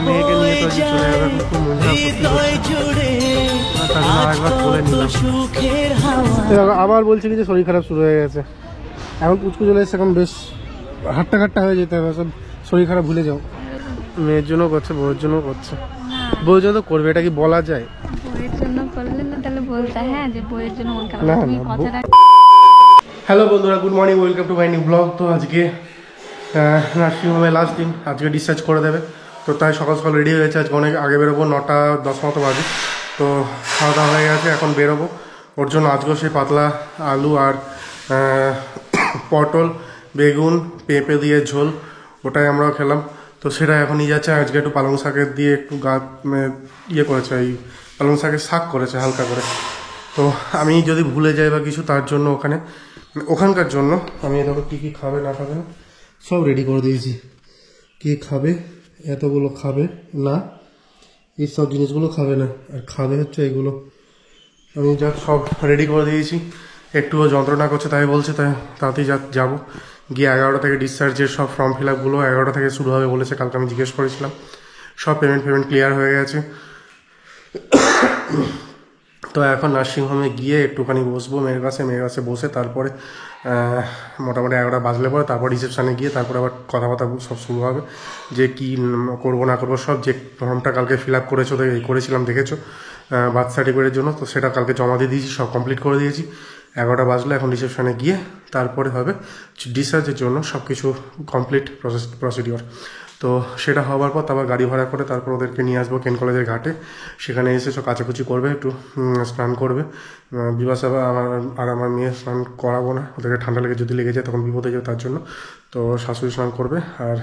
মেয়েকে নিয়ে তো চলে যাবে, খুব মন খারাপ। আবার বলছে কি যে শরীর খারাপ শুরু হয়ে গেছে। এখন পুচকু চলে এসছে, এখন বেশ হাট্টা খাট্টা হয়ে যেতে হবে, সব শরীর খারাপ ভুলে যাও। মেয়ের জন্য করছে, বউয়ের জন্য করছে। বউয়ের জন্য তো করবে, এটা কি বলা যায়? হ্যালো বন্ধুরা, good morning, welcome to my new blog. তো আজকে নার্সিংহোমে লাস্ট দিন, আজকে ডিসচার্জ করে দেবে। তো তাই সকাল সকাল রেডি হয়েছে, আজকে অনেক আগে বেরোবো, 9:10 মতো বাজে। তো খাওয়া দাওয়া হয়ে গেছে, এখন বেরোবো। ওর জন্য আজকেও সেই পাতলা আলু আর পটল, বেগুন, পেঁপে দিয়ে ঝোল, ওটাই আমরাও খেলাম। তো সেটা এখন নিয়ে যাচ্ছে। আজকে একটু পালং শাকের দিয়ে একটু ইয়ে করেছে, এই পালং শাকের শাক করেছে হালকা করে। তো আমি যদি ভুলে যাই বা কিছু, তার জন্য ওখানকার জন্য আমি দেখো কী কী খাবে না খাবে না সব রেডি করে দিয়েছি। কি খাবে, এতগুলো খাবে না, এই সব জিনিসগুলো খাবে না, আর খাবে হচ্ছে এগুলো। আমি যা সব রেডি করে দিয়েছি। একটুও যন্ত্রণা করছে, তাই বলছে, তাই তাড়াতাড়ি যাবো। গিয়ে 11টা থেকে ডিসচার্জের সব ফর্ম ফিল আপগুলো 11টা থেকে শুরু হবে বলেছে। কালকে আমি জিজ্ঞেস করেছিলাম, সব পেমেন্ট ক্লিয়ার হয়ে গেছে। তো এখন নার্সিংহোমে গিয়ে একটুখানি বসবো মেয়ের কাছে বসে, তারপরে মোটামুটি 11টা বাজলে পরে তারপর রিসেপশানে গিয়ে তারপরে আবার কথাবার্তা সব শুরু হবে, যে কি করবো না করবো সব। যে ফর্মটা কালকে ফিল আপ করেছিলাম দেখেছো, বার্থ সার্টিফিকেটের জন্য, তো সেটা কালকে জমা দিয়ে দিয়েছি, সব কমপ্লিট করে দিয়েছি। 11টা বাজলে এখন রিসেপশানে গিয়ে তারপরে হবে ডিসচার্জের জন্য সব কিছু কমপ্লিট প্রসিডিওর। তো সেটা হওয়ার পর তারপর গাড়ি ভাড়া করে তারপর ওদেরকে নিয়ে আসবো কেন কলেজের ঘাটে। সেখানে এসে সব কাচাকুচি করবে, একটু স্নান করবে। বিবাসা আমার মেয়ে স্নান করাবো না, ওদেরকে ঠান্ডা যদি লেগে যায় তখন বিপদে যাবে, তার জন্য। তো শাশুড়ি স্নান করবে, আর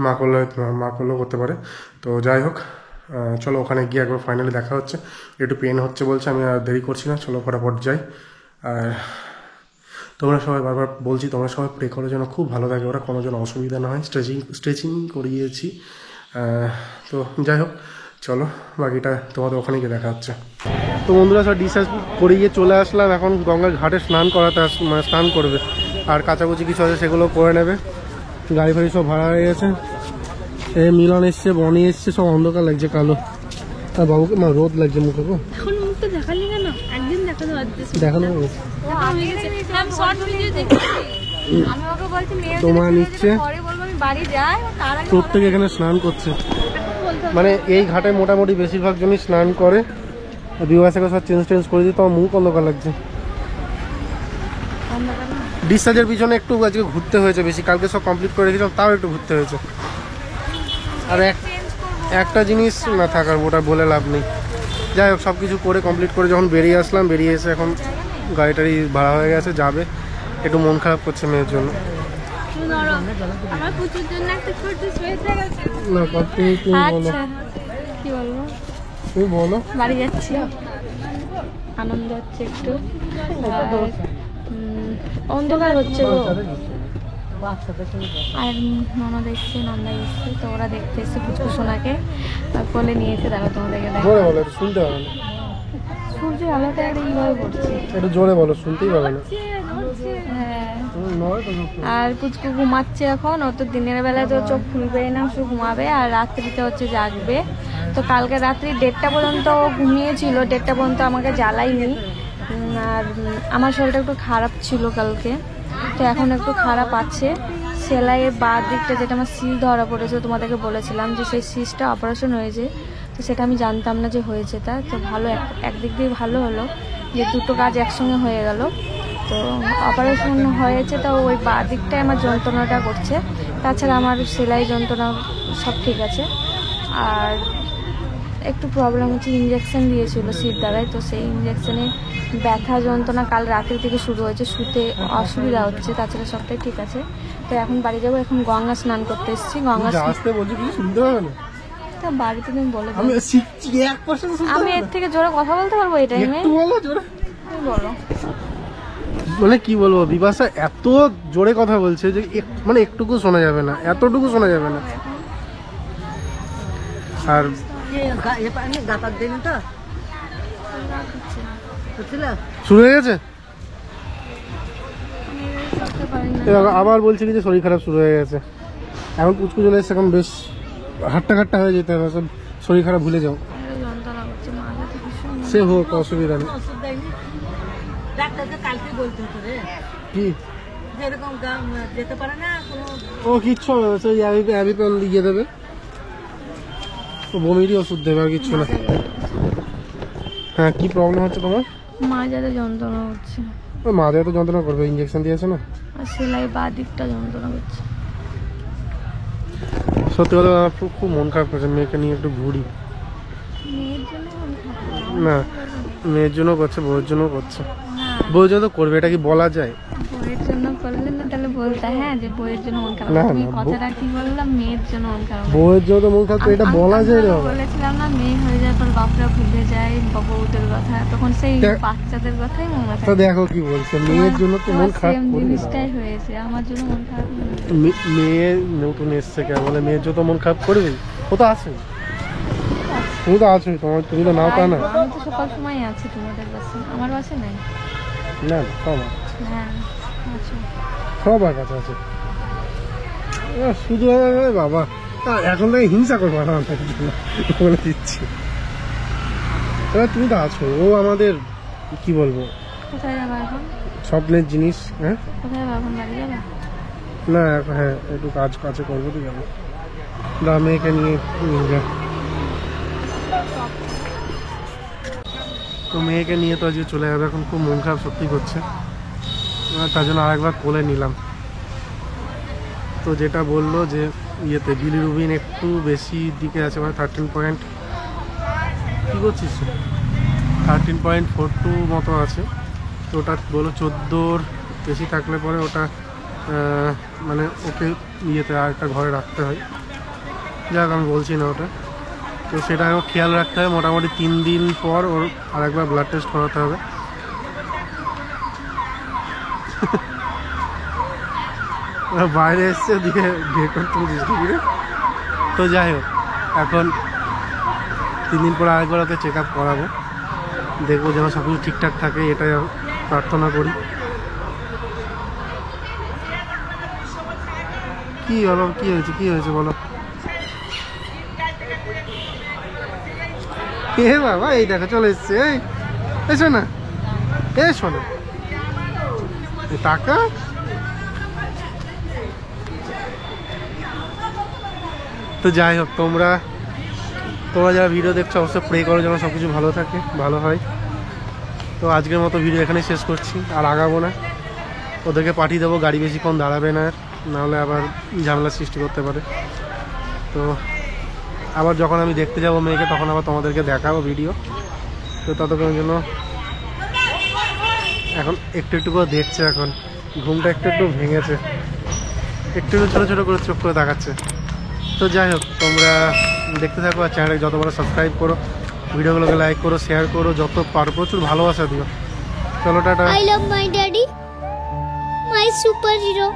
মা করলেও করতে পারে। তো যাই হোক, চলো ওখানে গিয়ে একবার ফাইনালি দেখা হচ্ছে। একটু পেন হচ্ছে বলছে, আমি আর দেরি করছি না, চলো ফটাফট যাই। আর তোমরা সবাই বারবার বলছি, তোমরা সবাই প্রে করো যেন খুব ভালো থাকে, ওরা কোনো যেন অসুবিধা না হয়। স্ট্রেচিং করিয়েছি। তো যাই হোক, চলো বাকিটা তোমাদের ওখানে গিয়ে দেখা হচ্ছে। তো বন্ধুরা সব ডিসচার্জ করে গিয়ে চলে আসলাম। এখন গঙ্গার ঘাটে স্নান করবে, আর কাচাকুচি কিছু আছে সেগুলো করে নেবে। গাড়ি ফাড়ি সব ভাড়া হয়ে গেছে। মিলন এসছে, বনি এসছে, সব অন্ধকার লাগছে, কালো। আর বাবুকে রোদ লাগছে মুখে। গো দেখানো তোমার নিচ্ছে, প্রত্যেকে এখানে স্নান করছে। মানে এই ঘাটে মোটামুটি বেশিরভাগ জনই স্নান করে। বিবাসাকে সব চেঞ্জ করে দিই, তোমার মুখ অন্ধকার লাগছে। ডিসচার্জের পিছনে একটু আজকে ঘুরতে হয়েছে বেশি, কালকে সব কমপ্লিট করে রেখেছিলাম, তাও একটু ঘুরতে হয়েছে। আর একটা জিনিস না থাকার, ওটা বলে লাভ নেই। যাই হোক, সব কিছু করে কমপ্লিট করে যখন বেরিয়ে আসলাম, বেরিয়ে এসে এখন গাড়িটারি ভাড়া হয়ে গেছে, যাবে। একটু মন খারাপ করছে মেয়ের জন্য। তুমি বলো। বাড়ি যাচ্ছি, আনন্দ হচ্ছে একটু, অন্ধকার হচ্ছে। আর ননদ এসছে, নন্দা এসছে, তো ওরা দেখতে এসছে পুচকু সোনাকে, কোলে নিয়েছে। দেখো তোমাদেরকে শুনতে হবে না, সূর্যের আলোটা এইভাবে পড়ছে। একটু জোরে বলো, শুনতেই পাবে না। হ্যাঁ, আর পুচকু ঘুমাচ্ছে এখন। ও তো দিনের বেলায় তো চোখ খুলবে না, শুধু ঘুমাবে, আর রাত্রিতে হচ্ছে জাগবে। তো কালকে রাত্রি 1:30 পর্যন্ত ঘুমিয়েছিল, 1:30 পর্যন্ত আমাকে জ্বালাইনি। আর আমার শরীরটা একটু খারাপ ছিল কালকে, তো এখন একটু খারাপ আছে। সেলাইয়ের বাঁ দিকটা, যেটা আমার সিল ধরা পড়েছে, তোমাদেরকে বলেছিলাম যে সেই সিজটা অপারেশন হয়েছে, তো সেটা আমি জানতাম না যে হয়েছে। তা তো ভালো, একদিক দিয়ে ভালো হলো যে দুটো কাজ একসঙ্গে হয়ে গেল। তো অপারেশন হয়েছে, তো ওই বাঁ দিকটায় আমার যন্ত্রণাটা করছে, তাছাড়া আমার সেলাই যন্ত্রণা সব ঠিক আছে। আর একটু প্রবলেম হচ্ছে, ইঞ্জেকশন দিয়েছিল সিট দ্বারায়, তো সেই ইঞ্জেকশনে ব্যথা যন্ত্রণা কাল রাত্রি থেকে শুরু হয়েছে, শুতে অসুবিধা হচ্ছে, তাছাড়া সবটাই ঠিক আছে। তো এখন বাড়ি যাবো, এখন গঙ্গা স্নান করতে এসেছি। বাড়িতে তুমি বলে, আমি এর থেকে জোরে কথা বলতে পারবো এই টাইমে? বলো। মানে কি বলবো, বিপাশা এত জোরে কথা বলছে যে মানে একটুকু শোনা যাবে না, এতটুকু শোনা যাবে না। আর শুরু হয়ে গেছে, আবার বলছে কি যে শরীর খারাপ শুরু হয়ে গেছে। এখন পুচকু চলে এসছে, এখন বেশ হাট্টা কাট্টা হয়ে যেতে হবে, সব শরীর খারাপ ভুলে যাও। যন্ত্রণা করছে, মাথাতে ভীষণ সে হোক, অসুবিধা নেই। ডাক্তারকে কালকে বলতে হতো রে, কি যেরকম যেতে পারে না কোনো। ও কিচ্ছু হবে না, সেই অ্যাবিপ্যান দিয়ে দেবে, ও বমিরই ওষুধ দেবে, আর কিচ্ছু না। হ্যাঁ, কি প্রবলেম হচ্ছে তোমার? মাজাতে যন্ত্রণা হচ্ছে, ওই মাঝে তো যন্ত্রণা করবে, ইঞ্জেকশন দিয়েছে না। আর সেলাই বা দিকটা যন্ত্রণা করছে। সত্যি কথা আমার খুব মন খারাপ করছে, মেয়েকে নিয়ে একটু ঘুরি। মেয়ের জন্য মন খারাপ। না, মেয়ের জন্য করছে, বউয়ের জন্য করছে। না, বউয়ের জন্য তো করবে, এটা কি বলা যায়? বইয়ের জন্য করলে না তাহলে বলতে, হ্যাঁ যে বইয়ের জন্য মন খারাপ। না, তুমি না, কথাটা কি বললাম, মেয়ের জন্য মন খারাপ। বউয়ের জন্য তো মন খারাপ, এটা আমি বলা যায় না। বলেছিলাম না, মেয়ে হয়ে যাওয়ার পর বাপরা ভুলে যায় বউদের কথা, তখন সেই দেখ- বাচ্চাদের কথাই মনে তো থাকে। দেখো কি বলছে, মেয়ের জন্য তো মন খারাপ সেম করবে না। জিনিসটাই হয়েছে, আমার জন্য মন খারাপ হয়নি। মেয়ে নতুন এসছে কে বলে মেয়ের জন্য মন খারাপ করবে? ও তো আছে, তুমি তো আছোই, তুমি তো নাও তা না। আমি তো সকাল সময় আছি তোমাদের বাসে, আমার বাসে নাই। না না, সব আছে, হ্যাঁ আছো। সবার কাছে আছে। শুধু বাবা এখন থেকে হিংসা করবো না, বলে দিচ্ছি। এবার তুমি তো আছো, ও আমাদের কি বলবো কোথায় যাবো এখন? স্বপ্নের জিনিস। হ্যাঁ, কোথায় যাবো এখন, বাড়ি যাবো? না হ্যাঁ, একটু কাজ করবো, তো যাবো। দা মেয়েকে নিয়ে যা। তো মেয়েকে নিয়ে তো আজকে চলে যাবে, এখন খুব মন খারাপ সত্যি করছে, তার জন্য আরেকবার কোলে নিলাম। তো যেটা বললো যে ইয়েতে বিলিরুবিন একটু বেশি দিকে আছে, মানে 13 কী করছিস 13.42 মতো আছে। তো ওটা বললো 14 বেশি থাকলে পরে ওটা মানে ওকে ইয়েতে আর একটা ঘরে রাখতে হয়। যাক, আমি বলছি না ওটা। তো সেটা আমার খেয়াল রাখতে হবে, মোটামুটি 3 দিন পর ওর আরেকবার ব্লাড টেস্ট করাতে হবে। বাইরে এসছে দিয়ে বিয়ে করতে বুঝতে। তো যাই হোক, এখন 3 দিন পরে আরেকবার ওকে চেক আপ করাবো, দেখবো যেন সব কিছু ঠিকঠাক থাকে, এটাই প্রার্থনা করি। কি বলো, কি হয়েছে বলো। এ বাবা, এই দেখো চলে এসছে, এসো না, এসো না, টাকা। তো যাই হোক, তোমরা যারা ভিডিও দেখছো অবশ্যই প্রে করো যেন সব কিছু ভালো থাকে, ভালো হয়। তো আজকের মতো ভিডিও এখানেই শেষ করছি, আর আগাবো না। ওদেরকে পাঠিয়ে দেবো, গাড়ি বেশিক্ষণ দাঁড়াবে না, নাহলে আবার ঝামেলার সৃষ্টি করতে পারে। তো আবার যখন আমি দেখতে যাব মেয়েকে, তখন আবার তোমাদেরকে দেখাবো ভিডিও। তো ততক্ষণের জন্য এখন একটু করে দেখছে, এখন ঘুমটা একটু ভেঙেছে, একটু ছোটো করে চোখ করে দেখাচ্ছে। তো যাই হোক, তোমরা দেখতে থাকো, আর চ্যানেলে যত বড় সাবস্ক্রাইব করো, ভিডিওগুলোকে লাইক করো, শেয়ার করো, যত পারো প্রচুর ভালোবাসা দিও। চলো tata. I love my daddy, my superhero.